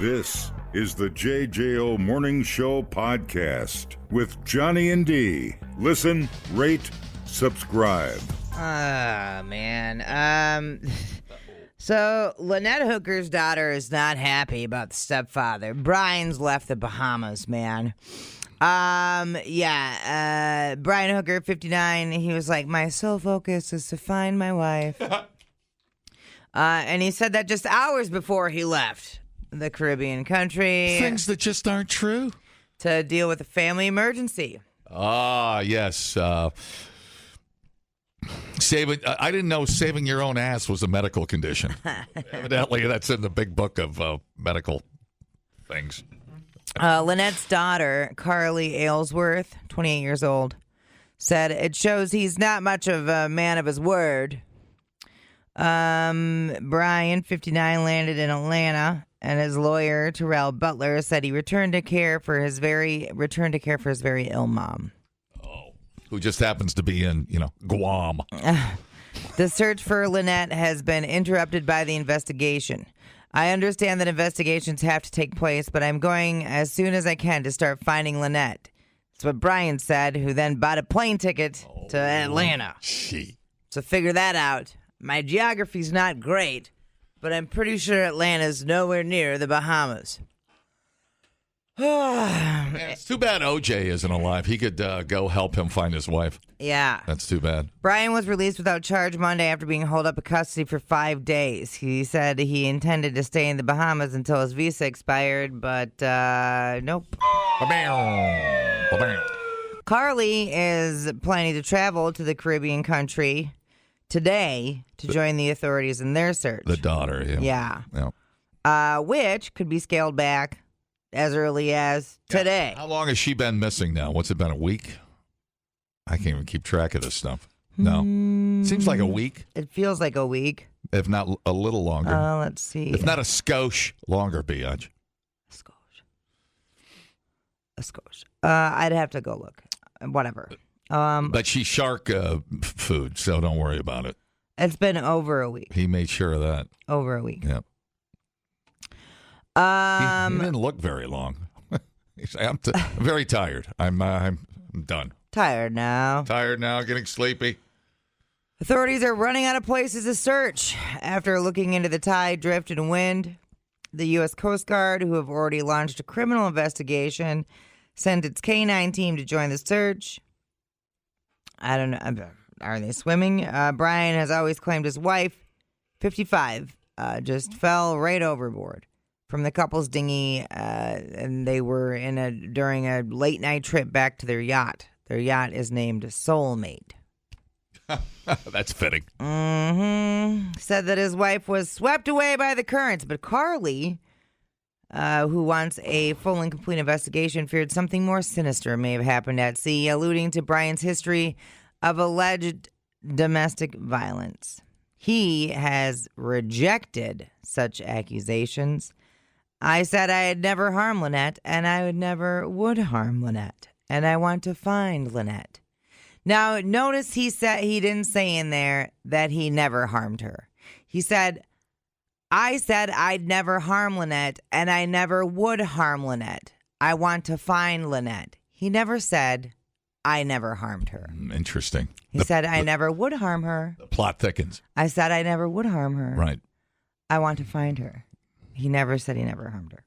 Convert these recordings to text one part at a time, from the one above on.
This is the JJO Morning Show podcast with Johnny and D. Listen, rate, subscribe. Man. So Lynette Hooker's daughter is not happy about the stepfather. Brian's left the Bahamas, man. Brian Hooker, 59, he was like, my sole focus is to find my wife. And he said that just hours before he left the Caribbean country. Things that just aren't true. To deal with a family emergency. Yes. I didn't know saving your own ass was a medical condition. Evidently, that's in the big book of medical things. Lynette's daughter, Carly Aylesworth, 28 years old, said it shows he's not much of a man of his word. Brian, 59, landed in Atlanta, and his lawyer, Terrell Butler, said he returned to care for his very ill mom. Who just happens to be in, Guam. The search for Lynette has been interrupted by the investigation. I understand that investigations have to take place, but I'm going as soon as I can to start finding Lynette. That's what Brian said, who then bought a plane ticket to Atlanta. So figure that out. My geography's not great, but I'm pretty sure Atlanta's nowhere near the Bahamas. Man, it's too bad OJ isn't alive. He could go help him find his wife. Yeah. That's too bad. Brian was released without charge Monday after being held up in custody for 5 days. He said he intended to stay in the Bahamas until his visa expired, but nope. Carly is planning to travel to the Caribbean country today to join the authorities in their search. The daughter, yeah. Which could be scaled back as early as today. How long has she been missing now? What's it been, a week? I can't even keep track of this stuff. No. Seems like a week. It feels like a week. If not a little longer. Let's see. If not a skosh longer, Biatch. A skosh. I'd have to go look. Whatever. But she's shark food, so don't worry about it. It's been over a week. He made sure of that. Over a week. Yep. He didn't look very long. I'm very tired. I'm done. Tired now, getting sleepy. Authorities are running out of places to search after looking into the tide, drift, and wind. The U.S. Coast Guard, who have already launched a criminal investigation, sent its K-9 team to join the search. I don't know. Are they swimming? Brian has always claimed his wife, 55, just fell right overboard from the couple's dinghy, and they were during a late night trip back to their yacht. Their yacht is named Soulmate. That's fitting. Said that his wife was swept away by the currents, but Carly, who wants a full and complete investigation, feared something more sinister may have happened at sea, alluding to Brian's history of alleged domestic violence. He has rejected such accusations. I said I had never harmed Lynette, and I never would harm Lynette, and I want to find Lynette. Now, notice he didn't say in there that he never harmed her. He said, I said I'd never harm Lynette, and I never would harm Lynette. I want to find Lynette. He never said, I never harmed her. Interesting. He said, I never would harm her. The plot thickens. I said I never would harm her. Right. I want to find her. He never said he never harmed her.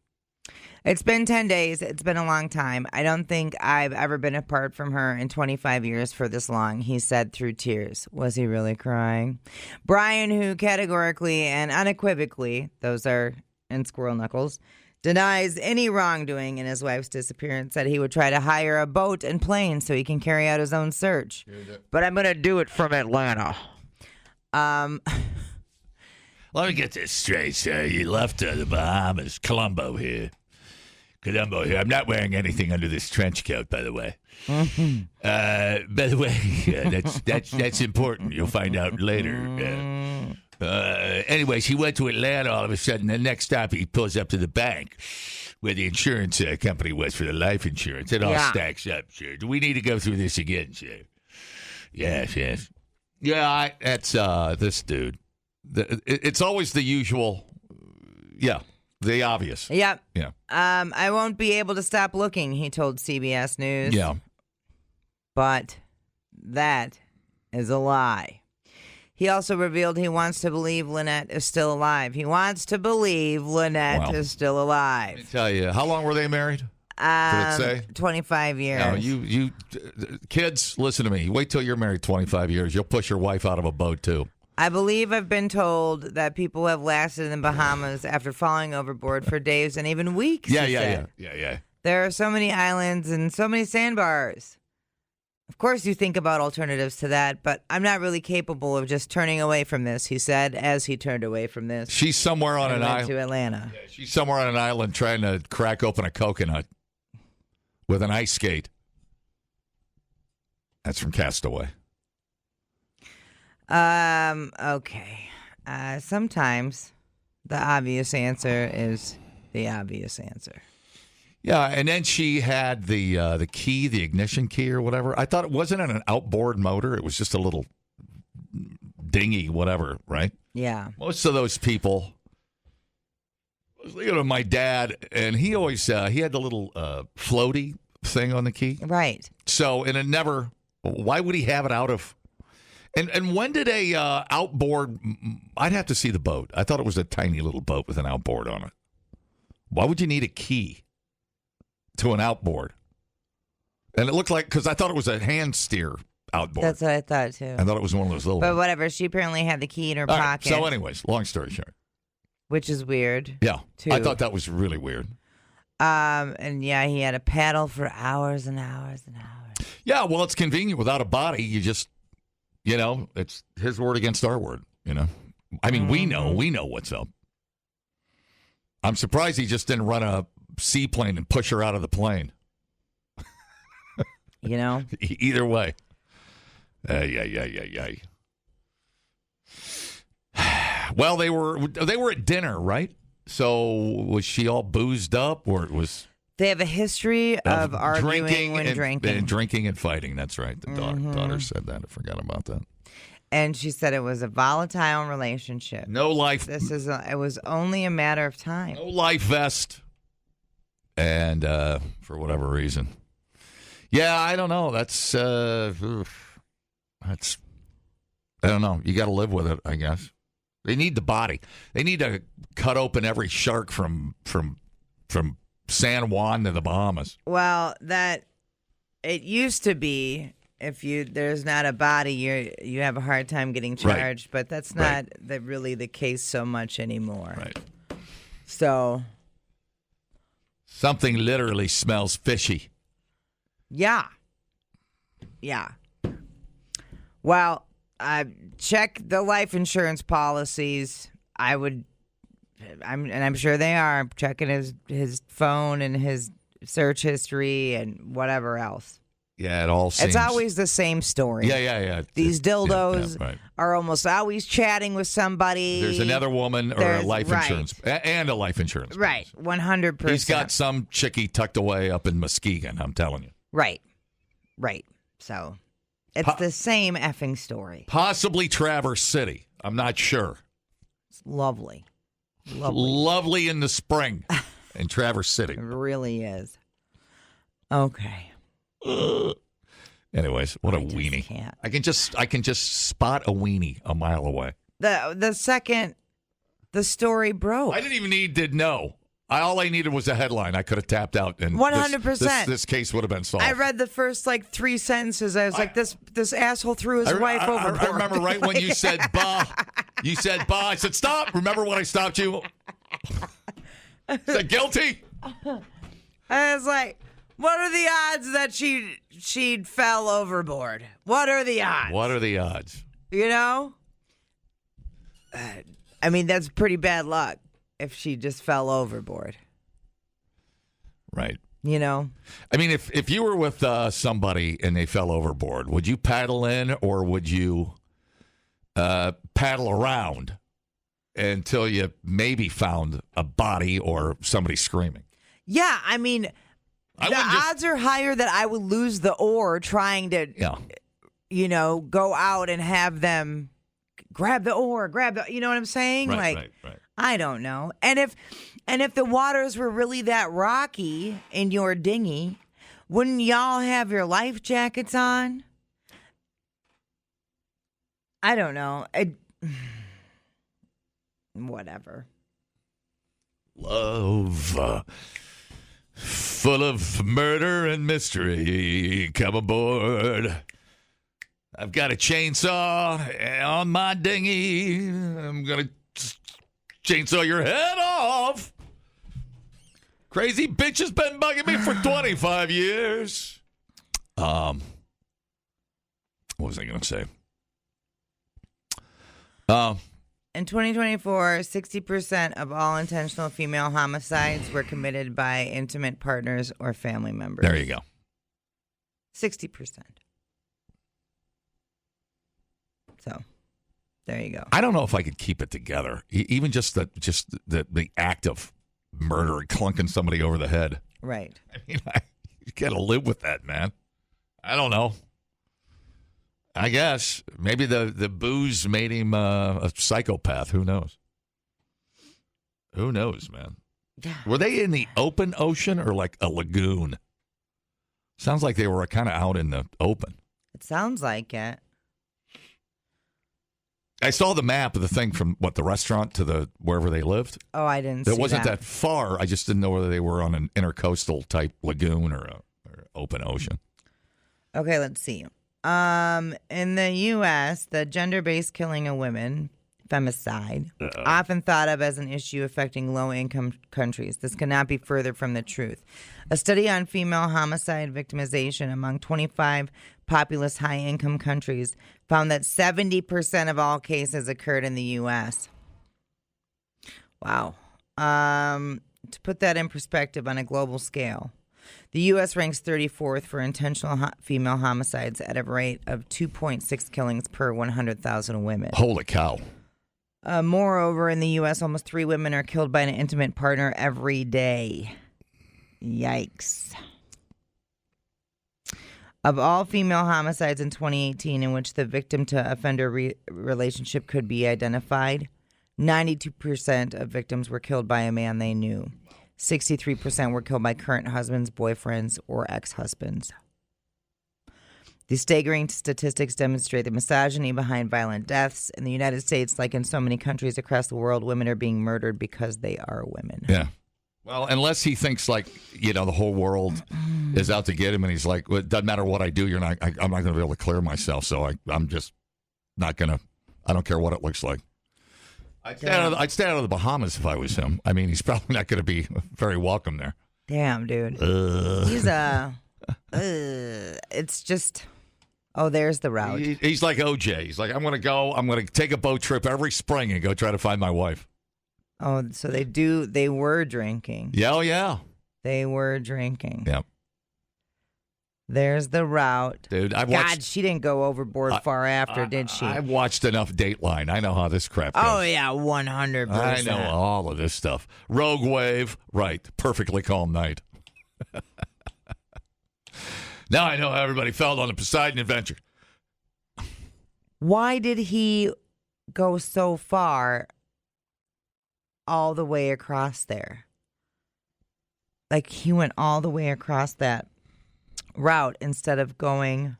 It's been 10 days. It's been a long time. I don't think I've ever been apart from her in 25 years for this long, he said through tears. Was he really crying? Brian, who categorically and unequivocally, those are in squirrel knuckles, denies any wrongdoing in his wife's disappearance, said he would try to hire a boat and plane so he can carry out his own search. But I'm going to do it from Atlanta. Let me get this straight, sir. You left the Bahamas. Colombo here. I'm not wearing anything under this trench coat, by the way. By the way, that's important. You'll find out later. Anyways, he went to Atlanta all of a sudden. The next stop, he pulls up to the bank where the insurance company was for the life insurance. It all stacks up, sir. Do we need to go through this again, sir? Yes. Yeah, that's this dude. It's always the usual, The obvious. Yep. Yeah. I won't be able to stop looking, he told CBS News. Yeah. But that is a lie. He also revealed he wants to believe Lynette is still alive. He wants to believe Lynette is still Let me alive. tell you, how long were they married? Did it say? 25 years. No, you kids, listen to me. Wait till you're married 25 years. You'll push your wife out of a boat, too. I believe I've been told that people have lasted in the Bahamas after falling overboard for days and even weeks. Yeah. There are so many islands and so many sandbars. Of course, you think about alternatives to that, but I'm not really capable of just turning away from this, he said, as he turned away from this. She's somewhere on and an went island. to Atlanta. Yeah, she's somewhere on an island trying to crack open a coconut with an ice skate. That's from Castaway. Okay. Sometimes the obvious answer is the obvious answer. Yeah, and then she had the key, the ignition key or whatever. I thought it wasn't an outboard motor. It was just a little dinghy, whatever, right? Yeah. Most of those people. I was thinking of my dad, and he always he had the little floaty thing on the key. Right. So, and it never. Why would he have it out of? And when did a outboard? I'd have to see the boat. I thought it was a tiny little boat with an outboard on it. Why would you need a key to an outboard? And it looked like, because I thought it was a hand steer outboard. That's what I thought too. I thought it was one of those little. But ones. whatever. She apparently had the key in her All right, pocket. so, anyways, long story short. Which is weird. Yeah, too. I thought that was really weird. And yeah, he had a paddle for hours and hours and hours. Yeah, well, it's convenient without a body. You just, it's his word against our word. I mean, we know what's up. I'm surprised he just didn't run a seaplane and push her out of the plane. Either way. Yeah. Well, they were at dinner, right? So was she all boozed up, or it was? They have a history of arguing when drinking. And drinking and fighting. That's right. The daughter said that. I forgot about that. And she said it was a volatile relationship. No life. It was only a matter of time. No life vest. And for whatever reason. Yeah, I don't know. That's I don't know. You got to live with it, I guess. They need the body. They need to cut open every shark from San Juan to the Bahamas. Well, it used to be if there's not a body, you have a hard time getting charged, right. But that's not really the case so much anymore. Right. So something literally smells fishy. Yeah. Well, check the life insurance policies. I'm sure they are checking his phone and his search history and whatever else. Yeah, it all seems. It's always the same story. Yeah. These dildos are almost always chatting with somebody. There's another woman or a life insurance and a life insurance. Right, 100%. He's got some chickie tucked away up in Muskegon. I'm telling you. Right. So it's the same effing story. Possibly Traverse City. I'm not sure. It's lovely. Lovely in the spring in Traverse City. It really is. Okay. Anyways, what a weenie. Can't. I can just spot a weenie a mile away. The second the story broke. I didn't even need to know. All I needed was a headline. I could have tapped out, and 100%. This case would have been solved. I read the first 3 sentences. I was like, this asshole threw his wife overboard. I remember right when you said "bah." You said "bah." I said, "Stop." Remember when I stopped you? I said, "Guilty." I was like, what are the odds that she fell overboard? What are the odds? What are the odds? I mean, that's pretty bad luck if she just fell overboard. Right. I mean, if you were with somebody and they fell overboard, would you paddle in or would you paddle around until you maybe found a body or somebody screaming? Yeah, I mean, the odds are higher that I would lose the oar trying to, go out and have them grab the oar, you know what I'm saying? Right. I don't know. And if the waters were really that rocky in your dinghy, wouldn't y'all have your life jackets on? I don't know. Whatever. Love, full of murder and mystery. Come aboard. I've got a chainsaw on my dinghy. I'm going to chainsaw your head off. Crazy bitch has been bugging me for 25 years. What was I going to say? In 2024, 60% of all intentional female homicides were committed by intimate partners or family members. There you go. 60%. So, there you go. I don't know if I could keep it together. Even just the act of murder, clunking somebody over the head. Right. I mean, you got to live with that, man. I don't know. I guess maybe the booze made him a psychopath. Who knows? Who knows, man? Yeah. Were they in the open ocean or like a lagoon? Sounds like they were kind of out in the open. It sounds like it. I saw the map of the thing from the restaurant to the wherever they lived. Oh, I didn't see It wasn't that. that far. I just didn't know whether they were on an intercoastal type lagoon or open ocean. Okay, let's see. In the U.S., the gender-based killing of women, femicide, often thought of as an issue affecting low-income countries. This cannot be further from the truth. A study on female homicide victimization among 25 populous high-income countries found that 70% of all cases occurred in the U.S. Wow. To put that in perspective on a global scale, the U.S. ranks 34th for intentional female homicides at a rate of 2.6 killings per 100,000 women. Holy cow. Moreover, in the U.S., almost 3 women are killed by an intimate partner every day. Yikes. Of all female homicides in 2018 in which the victim-to-offender relationship could be identified, 92% of victims were killed by a man they knew. 63% were killed by current husbands, boyfriends, or ex-husbands. These staggering statistics demonstrate the misogyny behind violent deaths. In the United States, like in so many countries across the world, women are being murdered because they are women. Yeah. Well, unless he thinks like, the whole world is out to get him and he's like, well, it doesn't matter what I do, I'm not going to be able to clear myself. So I'm just not going to, I don't care what it looks like. I'd stay out of the Bahamas if I was him. I mean, he's probably not going to be very welcome there. Damn, dude. He's it's just, there's the route. He's like OJ. He's like, I'm going to take a boat trip every spring and go try to find my wife. Oh, so they were drinking. Yeah, oh, yeah. They were drinking. Yep. There's the route. Dude, God, she didn't go overboard far after, did she? I've watched enough Dateline. I know how this crap goes. Oh, yeah, 100%. I know all of this stuff. Rogue Wave, right. Perfectly calm night. Now I know how everybody felt on the Poseidon Adventure. Why did he go so far all the way across there? Like, he went all the way across that route instead of going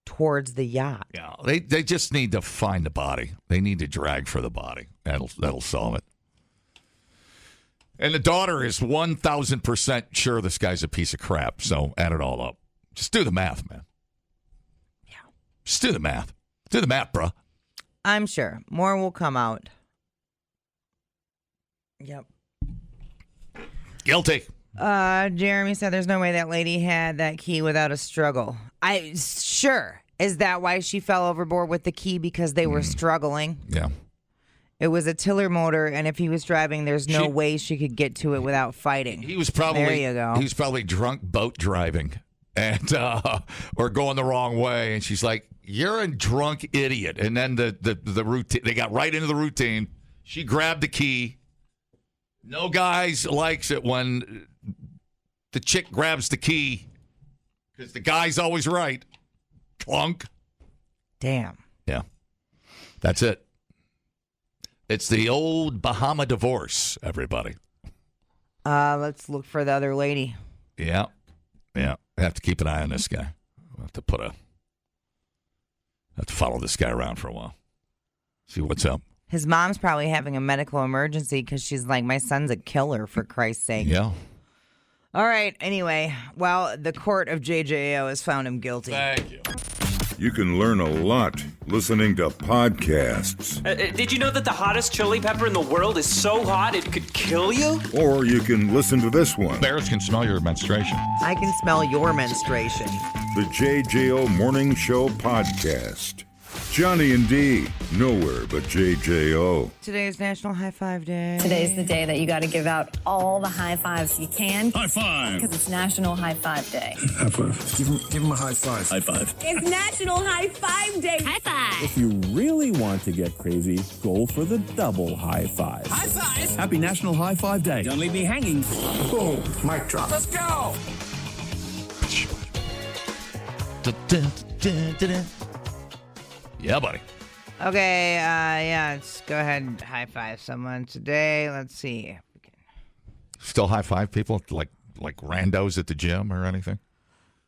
towards the yacht. Yeah, they just need to find the body. They need to drag for the body. That'll solve it. And the daughter is 1,000% sure this guy's a piece of crap. So add it all up. Just do the math, man. Yeah. Just do the math. Do the math, bro. I'm sure more will come out. Yep. Guilty. Jeremy said there's no way that lady had that key without a struggle. Sure. Is that why she fell overboard with the key? Because they were struggling? Yeah. It was a tiller motor, and if he was driving, there's no way she could get to it without fighting. He was probably there you go. He was probably drunk boat driving and or going the wrong way. And she's like, "You're a drunk idiot." And then the routine, they got right into the routine. She grabbed the key. No guys likes it when the chick grabs the key because the guy's always right. Clunk. Damn. Yeah. That's it. It's the old Bahama divorce, everybody. Let's look for the other lady. Yeah. I have to keep an eye on this guy. I'll have to follow this guy around for a while. See what's up. His mom's probably having a medical emergency because she's like, my son's a killer, for Christ's sake. Yeah. All right. Anyway, well, the court of JJO has found him guilty. Thank you. You can learn a lot listening to podcasts. Did you know that the hottest chili pepper in the world is so hot it could kill you? Or you can listen to this one. Bears can smell your menstruation. I can smell your menstruation. The JJO Morning Show Podcast. Johnny and D, nowhere but JJO. Today's National High Five Day. Today's the day that you got to give out all the high fives you can. High five. Because it's National High Five Day. High five. Give him a high five. High five. It's National High Five Day. High five. If you really want to get crazy, go for the double high five. High five. Happy National High Five Day. Don't leave me hanging. Boom. Mic drop. Let's go. Yeah, buddy. Okay, let's go ahead and high five someone today. Let's see. Still high five people like randos at the gym or anything?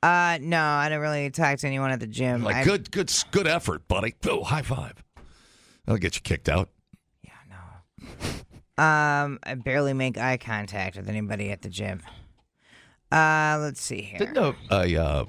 No, I don't really talk to anyone at the gym. Like good effort, buddy. Oh, high five. That'll get you kicked out. Yeah, no. I barely make eye contact with anybody at the gym. Let's see here. Didn't a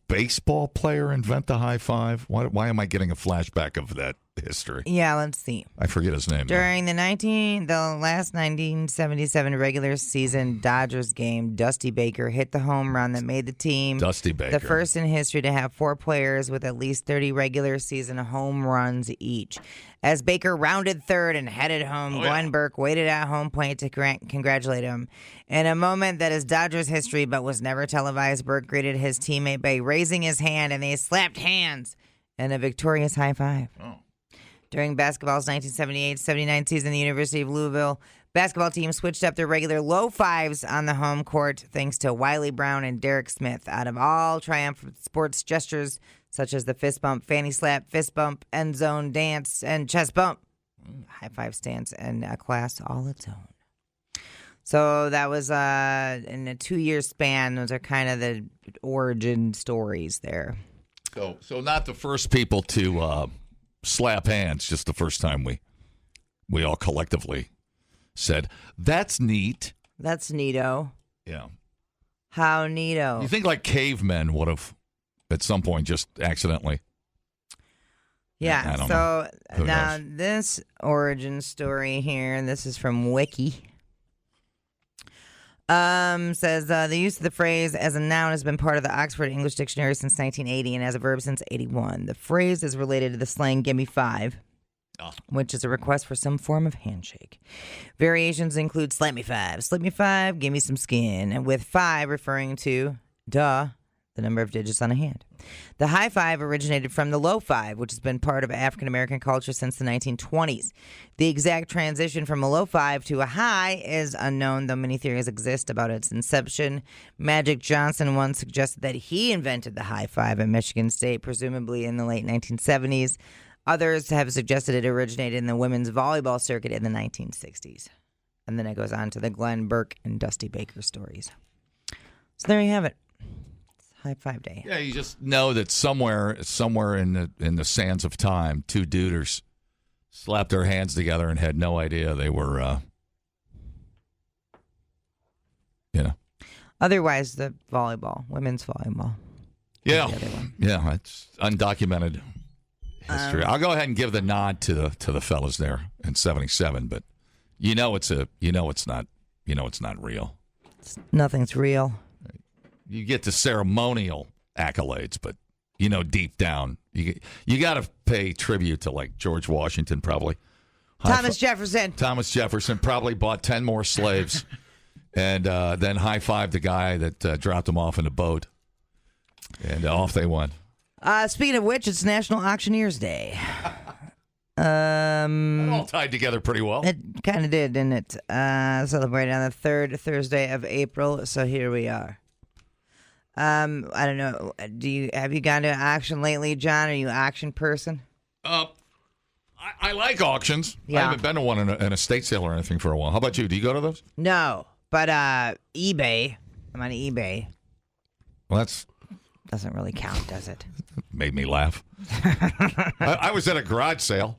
baseball player invent the high five? Why am I getting a flashback of that history? Yeah, let's see. I forget his name. During the last 1977 regular season Dodgers game, Dusty Baker hit the home run that made the team Dusty Baker, the first in history to have 4 players with at least 30 regular season home runs each. As Baker rounded third and headed home, Glenn Burke waited at home plate to congratulate him. In a moment that is Dodgers history but was never televised, Burke greeted his teammate by raising his hand, and they slapped hands in a victorious high five. Oh. During basketball's 1978-79 season, the University of Louisville basketball team switched up their regular low fives on the home court thanks to Wiley Brown and Derek Smith. Out of all triumphant sports gestures such as the fist bump, fanny slap, fist bump, end zone dance, and chest bump, high five stands in a class all its own. So that was in a 2-year span. Those are kind of the origin stories there. So not the first people to slap hands, just the first time we all collectively said, that's neat. That's neato. Yeah. How neato. You think like cavemen would have at some point just accidentally? Yeah. I don't So know. Who now knows? this origin story here, and this is from Wiki. Says the use of the phrase as a noun has been part of the Oxford English Dictionary since 1980 and as a verb since 81. The phrase is related to the slang "Gimme 5," which is a request for some form of handshake. Variations include "slap me 5," "slip me 5," "give me some skin," and with 5 referring to the number of digits on a hand. The high five originated from the low five, which has been part of African American culture since the 1920s. The exact transition from a low five to a high is unknown, though many theories exist about its inception. Magic Johnson once suggested that he invented the high five at Michigan State, presumably in the late 1970s. Others have suggested it originated in the women's volleyball circuit in the 1960s. And then it goes on to the Glenn Burke and Dusty Baker stories. So there you have it. High Five Day. Yeah, you just know that somewhere in the sands of time, 2 duders slapped their hands together and had no idea they were, Otherwise, the volleyball, women's volleyball. Yeah, The other one. yeah, it's undocumented history. I'll go ahead and give the nod to the fellas there in '77, but it's not real. Nothing's real. You get the ceremonial accolades, but deep down, you got to pay tribute to like George Washington, probably. Thomas Jefferson. Thomas Jefferson probably bought 10 more slaves, and then high-fived the guy that dropped them off in a boat, and off they went. Speaking of which, it's National Auctioneers Day. That all tied together pretty well. It kind of did, didn't it? Celebrated on the 3rd Thursday of April, so here we are. I don't know. Have you gone to an auction lately, John? Are you an auction person? I I like auctions. Yeah. I haven't been to one in an estate sale or anything for a while. How about you? Do you go to those? No, but eBay. I'm on eBay. Well, that's Doesn't really count, does it? made me laugh. I was at a garage sale.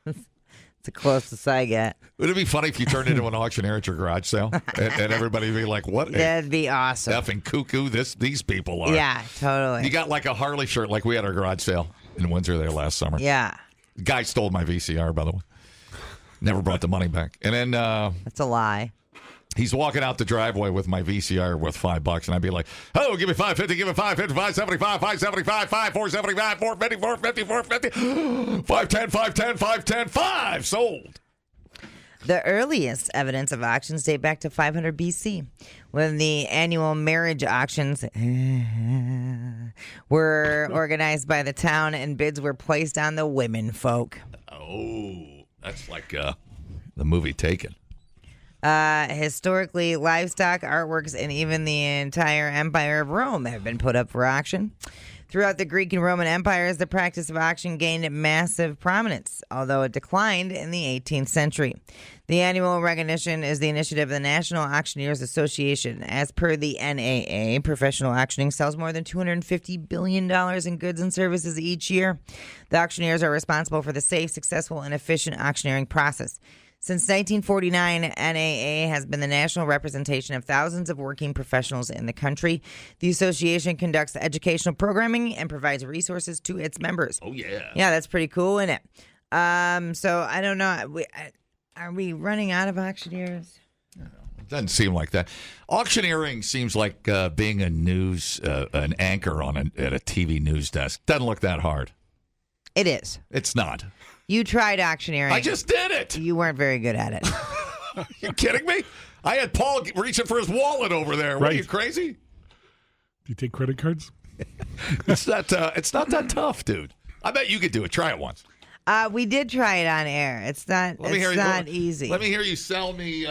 It's the closest I get. Would it be funny if you turned into an auctioneer at your garage sale and everybody would be like, what That'd be awesome. effing cuckoo these people are? Yeah, totally. You got like a Harley shirt like we had our garage sale in Windsor there last summer. Yeah. Guy stole my VCR, by the way. Never brought the money back. And then That's a lie. he's walking out the driveway with my VCR worth $5, and I'd be like, "Oh, give me $5.50, give me $5.50, $5.75, $5.75, $4.75, $4.50, $4.50, $4.50, $5.10, $5.10, $5.10, $5 sold." The earliest evidence of auctions date back to 500 BC, when the annual marriage auctions were organized by the town and bids were placed on the women folk. Oh, that's like the movie Taken. Historically, livestock, artworks, and even the entire Empire of Rome have been put up for auction. Throughout the Greek and Roman empires, the practice of auction gained massive prominence, although it declined in the 18th century. The annual recognition is the initiative of the National Auctioneers Association. As per the NAA, professional auctioning sells more than $250 billion in goods and services each year. The auctioneers are responsible for the safe, successful, and efficient auctioneering process. Since 1949, NAA has been the national representation of thousands of working professionals in the country. The association conducts educational programming and provides resources to its members. Oh, yeah. Yeah, that's pretty cool, isn't it? So I don't know. Are we running out of auctioneers? It doesn't seem like that. Auctioneering seems like being a news an anchor on at a TV news desk. Doesn't look that hard. It is. It's not. You tried auctioneering. I just did it. You weren't very good at it. Are you kidding me? I had Paul reaching for his wallet over there. What, Right. are you crazy? Do you take credit cards? It's not that tough, dude. I bet you could do it. Try it once. We did try it on air. It's not easy. Let me hear you sell me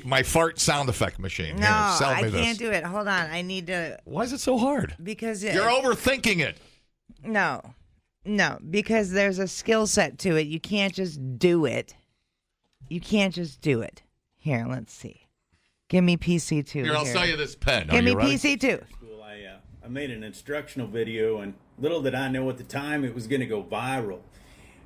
my fart sound effect machine. No, Here, sell me I this. can't do it. Hold on. I need to. Why is it so hard? Because You're overthinking it. No, because there's a skill set to it. You can't just do it. Here, let's see. Give me PC2. Here, I'll sell you this pen. Give me PC2. School, I made an instructional video, and little did I know at the time it was going to go viral.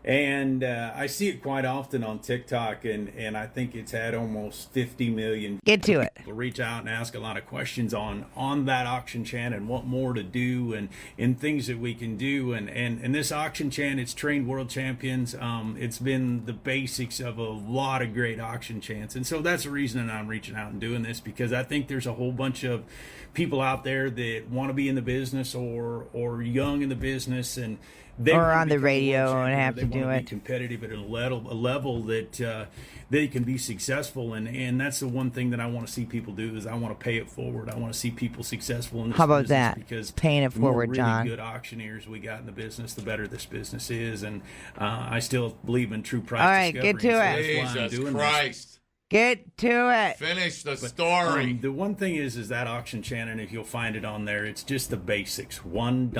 And I see it quite often on TikTok, and I think it's had almost 50 million. Get to it. People reach out and ask a lot of questions on that auction chant and what more to do and things that we can do. And this auction chant, it's trained world champions. It's been the basics of a lot of great auction chants. And so that's the reason that I'm reaching out and doing this, because I think there's a whole bunch of people out there that want to be in the business or young in the business, and they Or wanna on the become a world radio champion, and have or to they do wanna it. be competitive at a level that they can be successful, and that's the one thing that I want to see people do is I want to pay it forward. I want to see people successful in this How about business, that? because Paying it the more forward, really John. good auctioneers we got in the business, the better this business is, and I still believe in true price All right, discovery. get to and so it. that's why I'm Jesus doing Christ. Get to it. Finish the story. the one thing is that auction chant, and if you'll find it on there, it's just the basics. $1,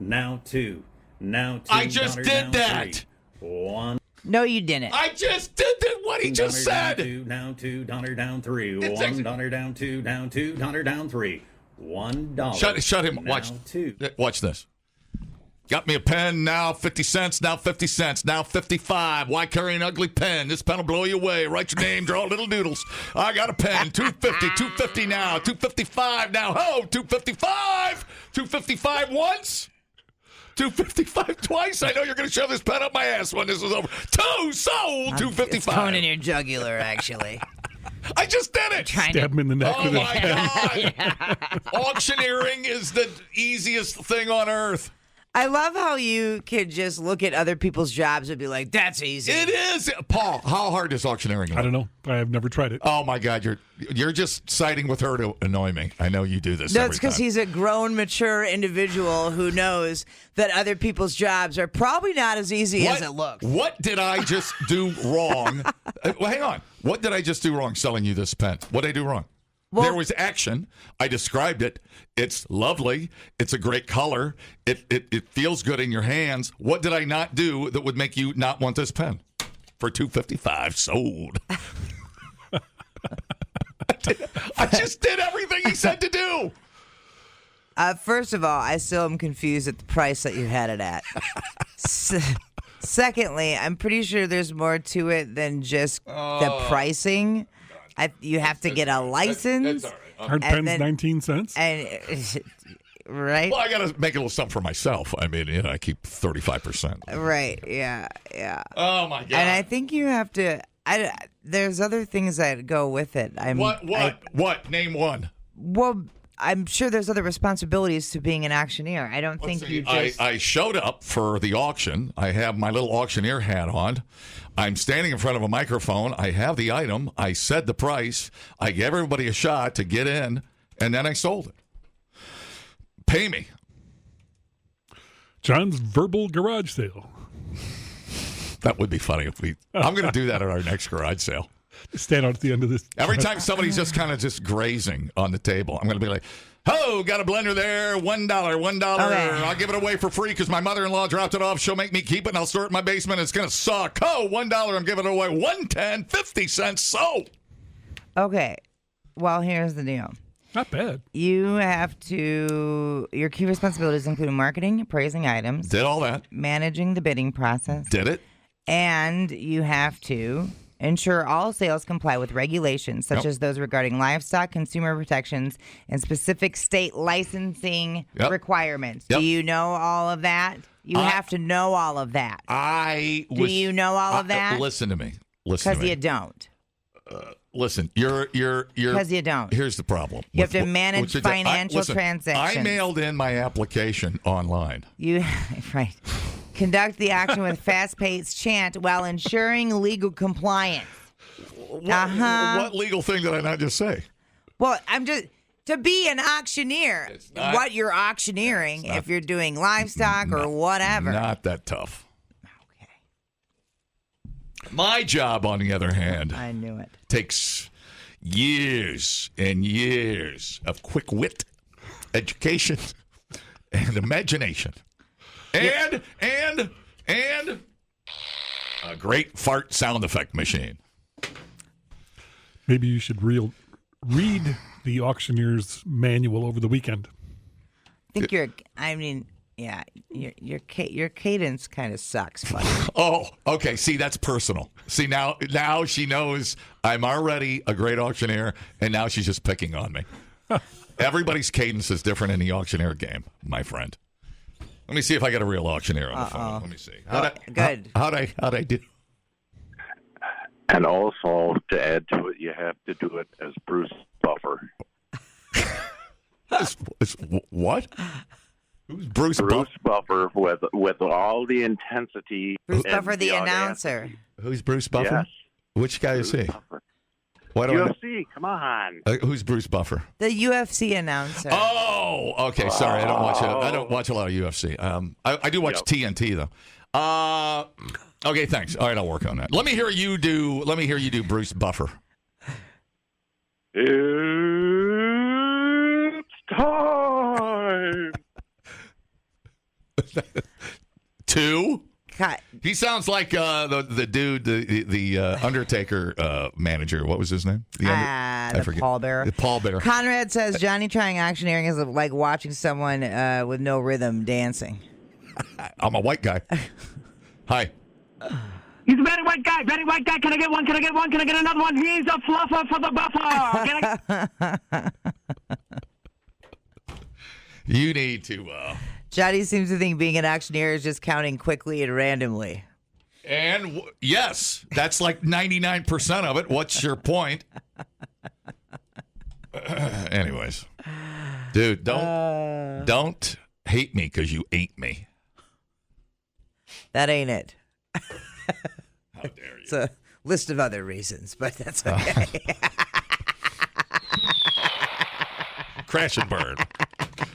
now $2, now $2. I just did now that. $3, $1. No, you didn't. I just did what he just said. Down $2, down $3, It's $1 down $2, down $2, down $3, $1. Shut him. Now Watch. $2. Watch this. Got me a pen, now 50 cents, now 50 cents, now 55. Why carry an ugly pen? This pen will blow you away. Write your name, draw little doodles. I got a pen, 250, 250 now, 255 now. Oh, 255, 255 once, 255 twice. I know you're going to shove this pen up my ass when this is over. Two sold, It's 255. going in your jugular, actually. I just did it. Trying Stab him in the neck Oh with a my pen. God. Auctioneering is the easiest thing on earth. I love how you could just look at other people's jobs and be like, that's easy. It is. Paul, how hard is auctioneering? I don't know. I have never tried it. Oh my God, you're just siding with her to annoy me. I know you do this. That's every because time. he's a grown, mature individual who knows that other people's jobs are probably not as easy as it looks. What did I just do wrong? Well, hang on. What did I just do wrong selling you this pen? What did I do wrong? There was action. I described it. It's lovely. It's a great color. It feels good in your hands. What did I not do that would make you not want this pen? For $255, sold. I just did everything he said to do. First of all, I still am confused at the price that you had it at. Secondly, I'm pretty sure there's more to it than just the pricing. You have to get a license. That's all right. Our pen's 19 cents. And right? Well, I got to make a little something for myself. I mean, I keep 35%. Right, yeah. Oh, my God. And I think you have to... there's other things that go with it. What? Name one. Well, I'm sure there's other responsibilities to being an auctioneer. I don't think you just... I showed up for the auction. I have my little auctioneer hat on. I'm standing in front of a microphone. I have the item. I said the price. I gave everybody a shot to get in, and then I sold it. Pay me. John's verbal garage sale. That would be funny if we... I'm going to do that at our next garage sale. Stand out at the end of this. Every time somebody's just kind of just grazing on the table, I'm going to be like, oh, got a blender there, $1. Okay. I'll give it away for free because my mother-in-law dropped it off. She'll make me keep it, and I'll store it in my basement. It's going to suck. Oh, $1, I'm giving it away. $1.10, 50 cents, so. Okay. Well, here's the deal. Not bad. You have to... Your key responsibilities include marketing, appraising items. Did all that. Managing the bidding process. Did it. And you have to... ensure all sales comply with regulations, such as those regarding livestock, consumer protections, and specific state licensing requirements. Do you know all of that? You have to know all of that. Do you know all of that? Listen to me. Because you don't. Listen, you're because you don't. Here's the problem. You have to manage financial transactions. I mailed in my application online. Right. Conduct the action with fast-paced chant while ensuring legal compliance. What legal thing did I not just say? Well, to be an auctioneer, what you're auctioneering, if you're doing livestock or whatever. Not that tough. Okay. My job, on the other hand, I knew it. Takes years and years of quick wit, education, and imagination. And a great fart sound effect machine. Maybe you should read the auctioneer's manual over the weekend. I think your cadence kind of sucks, buddy. Oh, okay. See, that's personal. See, now she knows I'm already a great auctioneer, and now she's just picking on me. Everybody's cadence is different in the auctioneer game, my friend. Let me see if I got a real auctioneer on the phone. Let me see. Good. How'd I do? And also, to add to it, you have to do it as Bruce Buffer. What? Who's Bruce Buffer with all the intensity. Bruce Buffer, the announcer. Who's Bruce Buffer? Yes. Which guy is he? Buffer. What UFC, come on. Who's Bruce Buffer? The UFC announcer. Oh, okay. Sorry, I don't watch a lot of UFC. I do watch TNT though. Okay, thanks. All right, I'll work on that. Let me hear you do Bruce Buffer. It's time. 2. Cut. He sounds like the dude, the Undertaker manager. What was his name? I forget. Pallbearer. The pallbearer. Conrad says Johnny trying auctioneering is like watching someone with no rhythm dancing. I'm a white guy. Hi. He's a very white guy. Can I get one? Can I get one? Can I get another one? He's a fluffer for the buffer. You need to... Johnny seems to think being an auctioneer is just counting quickly and randomly. And yes, that's like 99% of it. What's your point? Anyways. Dude, don't hate me because you ain't me. That ain't it. How dare you? It's a list of other reasons, but that's okay. Crash and burn.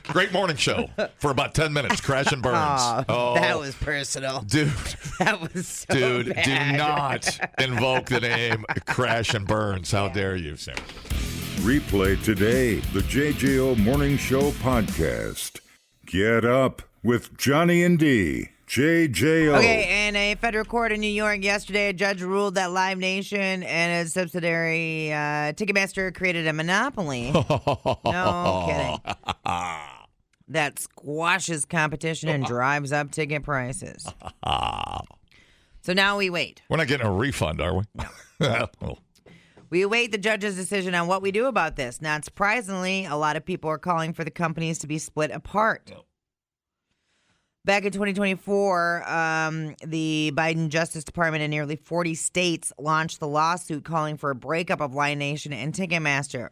Great morning show for about 10 minutes. Crash and burns. Oh, that was personal. Dude. That was so bad. Do not invoke the name Crash and Burns. How dare you, Sam? Replay today the JJO Morning Show podcast. Get up with Johnny and D. JJO. Okay, in a federal court in New York yesterday, a judge ruled that Live Nation and its subsidiary Ticketmaster created a monopoly. No kidding. That squashes competition and drives up ticket prices. So now we wait. We're not getting a refund, are we? No. We await the judge's decision on what we do about this. Not surprisingly, a lot of people are calling for the companies to be split apart. No. Back in 2024, the Biden Justice Department in nearly 40 states launched the lawsuit calling for a breakup of Live Nation and Ticketmaster.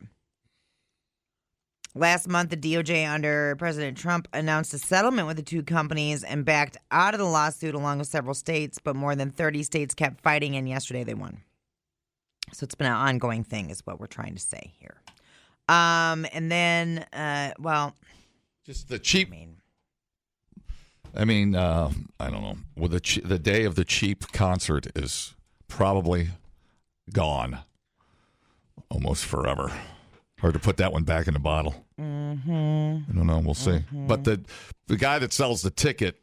Last month, the DOJ under President Trump announced a settlement with the two companies and backed out of the lawsuit along with several states, but more than 30 states kept fighting, and yesterday they won. So it's been an ongoing thing is what we're trying to say here. And then, just the cheap... I don't know. Well, the day of the cheap concert is probably gone almost forever. Hard to put that one back in the bottle. I don't know. We'll see. But the guy that sells the ticket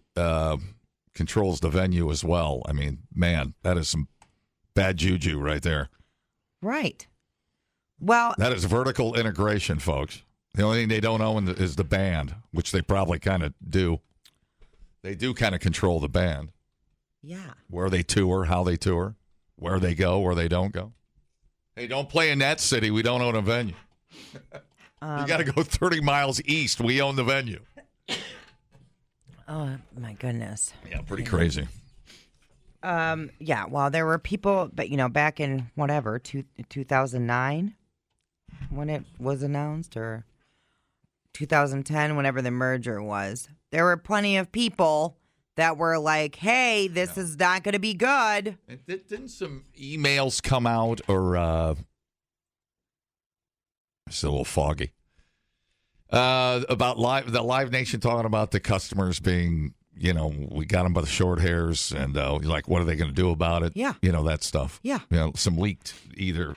controls the venue as well. I mean, man, that is some bad juju right there. Right. Well, that is vertical integration, folks. The only thing they don't own is the band, which they probably kind of do. They do kind of control the band. Yeah. Where they tour, how they tour, where they go, where they don't go. Hey, don't play in that city. We don't own a venue. You got to go 30 miles east. We own the venue. Oh, my goodness. Yeah, pretty crazy. Yeah, well, there were people, but, back in 2009 when it was announced, or 2010, whenever the merger was, there were plenty of people that were like, hey, this is not going to be good. Didn't some emails come out, or it's a little foggy, about the Live Nation talking about the customers being, we got them by the short hairs, and like, what are they going to do about it? Yeah. That stuff. Yeah. Some leaked either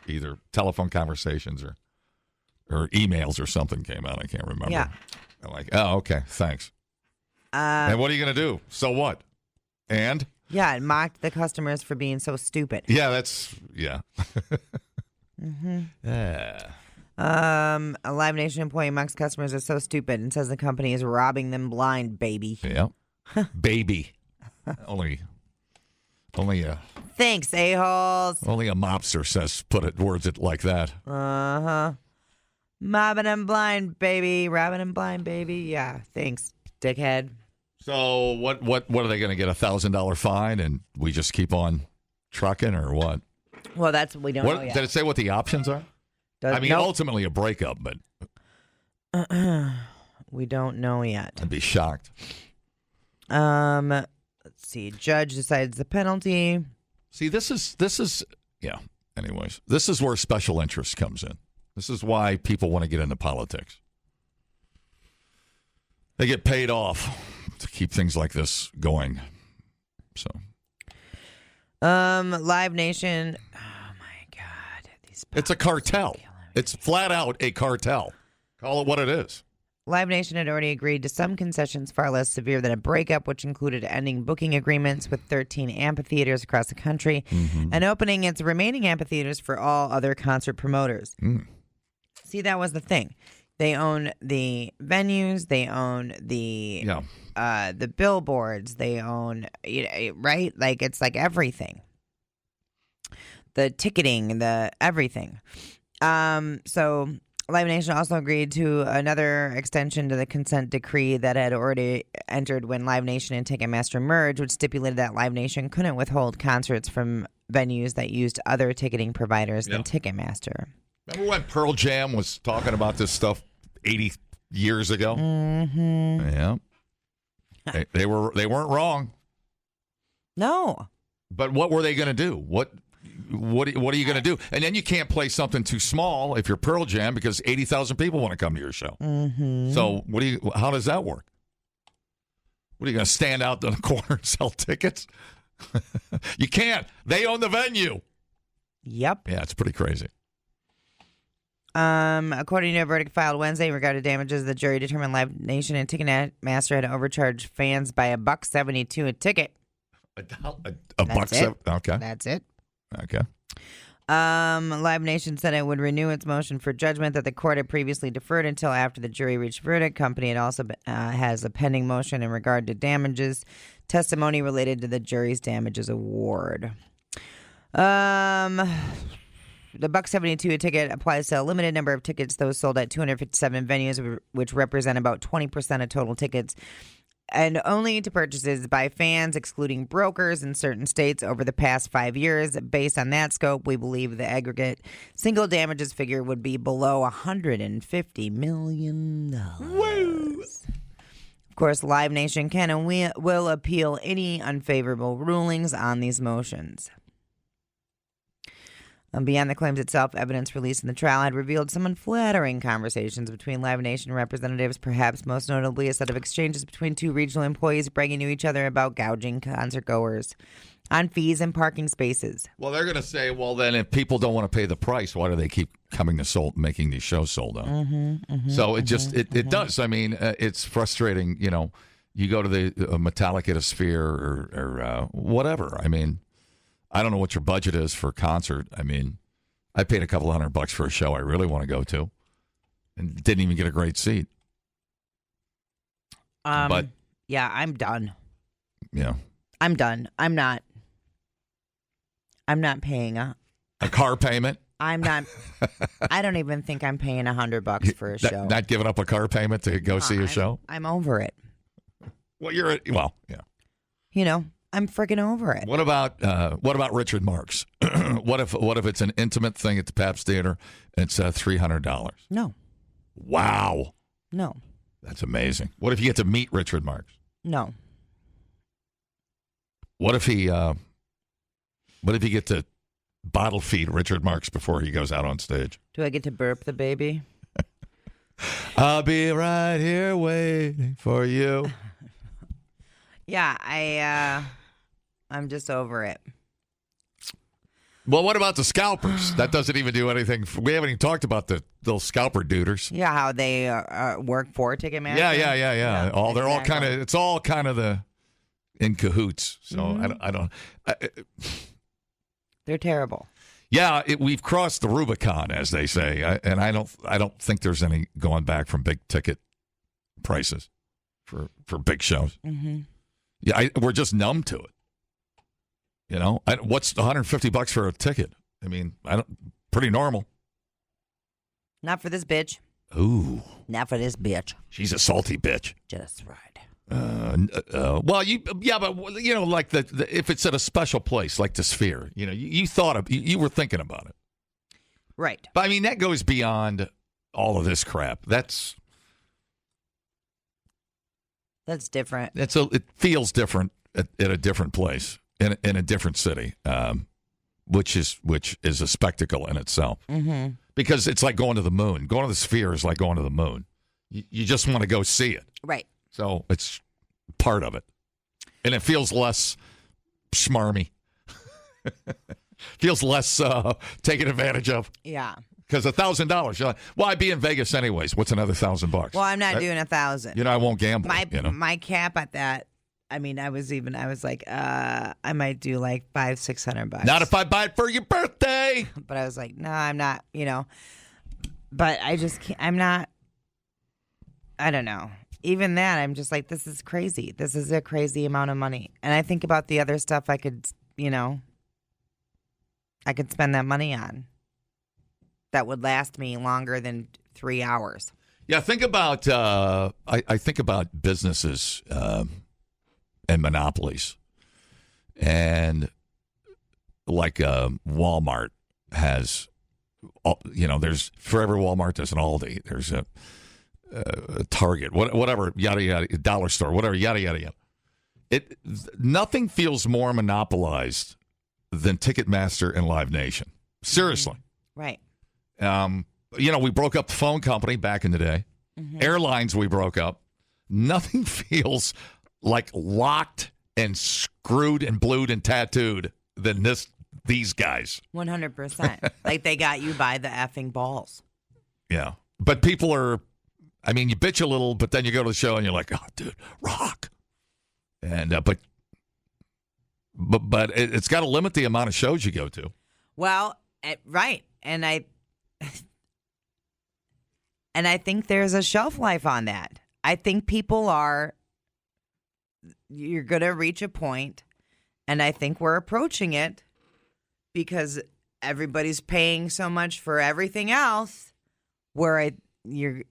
telephone conversations or emails or something came out. I can't remember. Yeah. I'm like, oh, okay, thanks. And what are you going to do? So what? And? Yeah, it mocked the customers for being so stupid. Yeah, Yeah. A Live Nation employee amongst customers are so stupid and says the company is robbing them blind, baby. Yeah. Baby. Only a... Thanks, a-holes. Only a mobster words it like that. Uh-huh. Mobbing them blind, baby. Robbing them blind, baby. Yeah, thanks, dickhead. So what are they going to get, $1,000 fine, and we just keep on trucking, or what? Well, that's what we don't know yet. Did it say what the options are? Ultimately a breakup, but we don't know yet. I'd be shocked. Let's see. Judge decides the penalty. See, this is yeah. Anyways, this is where special interest comes in. This is why people want to get into politics. They get paid off to keep things like this going. So, Live Nation. Oh my God, it's a cartel. It's flat out a cartel. Call it what it is. Live Nation had already agreed to some concessions far less severe than a breakup, which included ending booking agreements with 13 amphitheaters across the country and opening its remaining amphitheaters for all other concert promoters. See, that was the thing. They own the venues. They own the billboards. They own, right? Like, it's like everything. The ticketing, the everything. So Live Nation also agreed to another extension to the consent decree that had already entered when Live Nation and Ticketmaster merged, which stipulated that Live Nation couldn't withhold concerts from venues that used other ticketing providers than Ticketmaster. Remember when Pearl Jam was talking about this stuff 80 years ago? Mm-hmm. Yeah. They weren't wrong. No. But what were they going to do? What are you going to do? And then you can't play something too small if you're Pearl Jam because 80,000 people want to come to your show. Mm-hmm. So how does that work? What are you going to stand out in the corner and sell tickets? You can't. They own the venue. Yep. Yeah, it's pretty crazy. According to a verdict filed Wednesday in regard to damages, the jury determined Live Nation and Ticketmaster had overcharged fans by $1.72 a ticket. $1.70. Okay. That's it. Okay. Live Nation said it would renew its motion for judgment that the court had previously deferred until after the jury reached verdict. Company had also has a pending motion in regard to damages. Testimony related to the jury's damages award. The $1.72 a ticket applies to a limited number of tickets, those sold at 257 venues, which represent about 20% of total tickets, and only to purchases by fans, excluding brokers in certain states over the past 5 years. Based on that scope, we believe the aggregate single damages figure would be below $150 million. Woo! Of course, Live Nation can and will appeal any unfavorable rulings on these motions. Beyond the claims itself, evidence released in the trial had revealed some unflattering conversations between Live Nation representatives, perhaps most notably a set of exchanges between two regional employees bragging to each other about gouging concert goers on fees and parking spaces. Well, they're going to say, well, then if people don't want to pay the price, why do they keep coming to making these shows sold out? So it just, it does. I mean, it's frustrating, you know, you go to the Metallica at a Sphere or whatever. I mean, I don't know what your budget is for a concert. I mean, I paid a couple $100 for a show I really want to go to and didn't even get a great seat. But yeah, I'm done. Yeah. I'm done. I'm not paying a car payment. I don't even think I'm paying $100 for a show. Not giving up a car payment to go see a show? I'm over it. Well, yeah. You know, I'm freaking over it. What about Richard Marx? What if it's an intimate thing at the Pabst Theater? It's $300. No. Wow. No. That's amazing. What if you get to meet Richard Marx? No. What if you get to bottle feed Richard Marx before he goes out on stage? Do I get to burp the baby? I'll be right here waiting for you. Yeah, I'm just over it. Well, what about the scalpers? That doesn't even do anything. We haven't even talked about the little scalper duders. Yeah, how they work for Ticketmaster. Yeah. They're all kind of. It's all kind of in cahoots. So I don't. They're terrible. Yeah, we've crossed the Rubicon, as they say, and I don't think there's any going back from big ticket prices for big shows. Mm-hmm. Yeah, we're just numb to it. You know, what's $150 for a ticket? I mean, pretty normal. Not for this bitch. Ooh. Not for this bitch. She's a salty bitch. Just right. Well, but you know, like if it's at a special place like the Sphere, you know, you were thinking about it, right? But I mean, that goes beyond all of this crap. That's different. It feels different at a different place in a different city, which is a spectacle in itself. Mm-hmm. Because it's like going to the moon. Going to the Sphere is like going to the moon. You just want to go see it, right? So it's part of it. And it feels less schmarmy. Feels less taken advantage of. Yeah. Because $1,000, you're like, well, I'd be in Vegas anyways. What's another $1,000? Well, I'm not doing 1,000. You know, I won't gamble. My cap at that. I mean, I was like, I might do like $500-600. Not if I buy it for your birthday. But I was like, no, I'm not. You know. But I just can't. I'm not. I don't know. Even that, I'm just like, this is crazy. This is a crazy amount of money. And I think about the other stuff I could spend that money on that would last me longer than 3 hours. Yeah, think about, I think about businesses and monopolies. And like Walmart has, there's, for every Walmart, there's an Aldi. There's a Target, whatever, yada yada, dollar store, whatever, yada yada yada. Nothing feels more monopolized than Ticketmaster and Live Nation. Seriously, right? We broke up the phone company back in the day. Mm-hmm. Airlines, we broke up. Nothing feels like locked and screwed and blued and tattooed than these guys. 100%. Like they got you by the effing balls. Yeah. But people are, I mean, you bitch a little, but then you go to the show and you're like, oh, dude, rock. And, but it's got to limit the amount of shows you go to. Well, right. And I think there's a shelf life on that. I think you're going to reach a point, and I think we're approaching it because everybody's paying so much for everything else where you're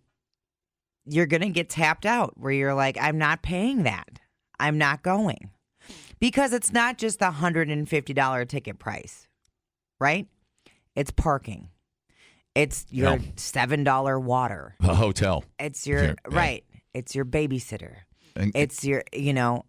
going to get tapped out, where you're like, I'm not paying that. I'm not going. Because it's not just the $150 ticket price, right? It's parking. It's your $7 water. A hotel. It's your, right. It's your babysitter. It's your,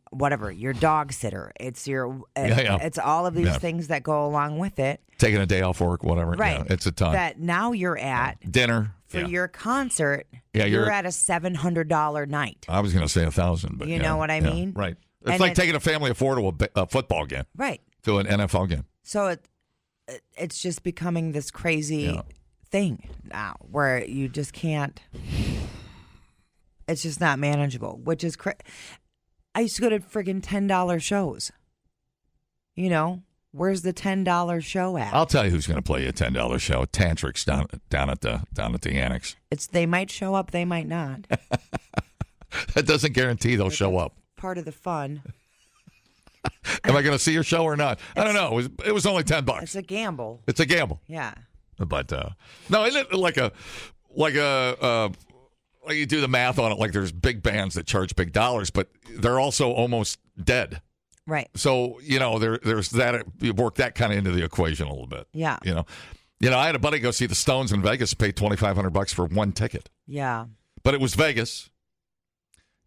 whatever, your dog sitter. It's your, it's all of these things that go along with it. Taking a day off work, whatever. Right. Yeah, it's a ton. That now you're at. Dinner. For your concert, you're at a $700 night. I was going to say 1,000, but you know what I mean? Right. It's like taking a family of four to a football game. Right. To an NFL game. So it's just becoming this crazy thing now where you just can't. It's just not manageable, which is I used to go to friggin' $10 shows. Where's the $10 show at? I'll tell you who's going to play you a $10 show. Tantrics down at the Annex. They might show up, they might not. That doesn't guarantee they'll show up. Part of the fun. Am I going to see your show or not? I don't know. It was only $10. It's a gamble. It's a gamble. Yeah. But no, isn't it like you do the math on it? Like there's big bands that charge big dollars, but they're also almost dead. Right. So there's that. You work that kind of into the equation a little bit. Yeah. I had a buddy go see the Stones in Vegas, paid $2,500 for one ticket. Yeah. But it was Vegas.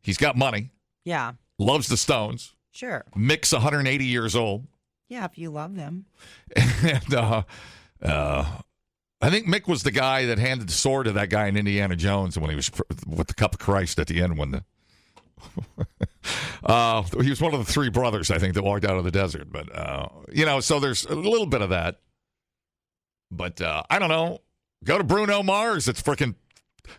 He's got money. Yeah. Loves the Stones. Sure. Mick's 180 years old. Yeah, if you love them. And I think Mick was the guy that handed the sword to that guy in Indiana Jones when he was with the cup of Christ at the end. He was one of the three brothers, I think, that walked out of the desert. But, so there's a little bit of that. But I don't know. Go to Bruno Mars. It's freaking.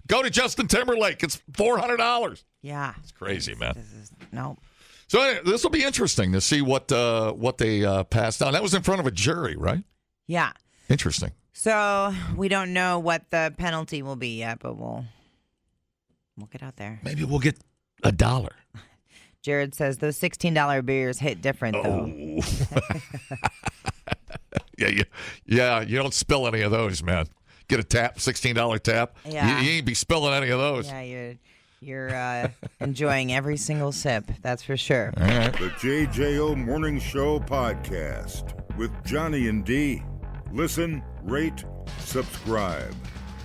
Go to Justin Timberlake. It's $400. Yeah. It's crazy, man. No. So anyway, this will be interesting to see what they passed on. That was in front of a jury, right? Yeah. Interesting. So we don't know what the penalty will be yet, but we'll get out there. Maybe we'll get $1. Jared says those $16 beers hit different, though. Yeah. You don't spill any of those, man. Get a tap, $16 tap. Yeah. You ain't be spilling any of those. Yeah, you're enjoying every single sip. That's for sure. All right. The JJO Morning Show podcast with Johnny and D. Listen, rate, subscribe.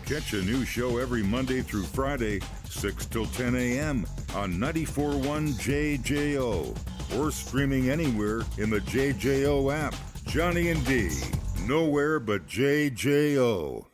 Catch a new show every Monday through Friday, 6 till 10 a.m. on 94.1 JJO or streaming anywhere in the JJO app. Johnny and D, nowhere but JJO.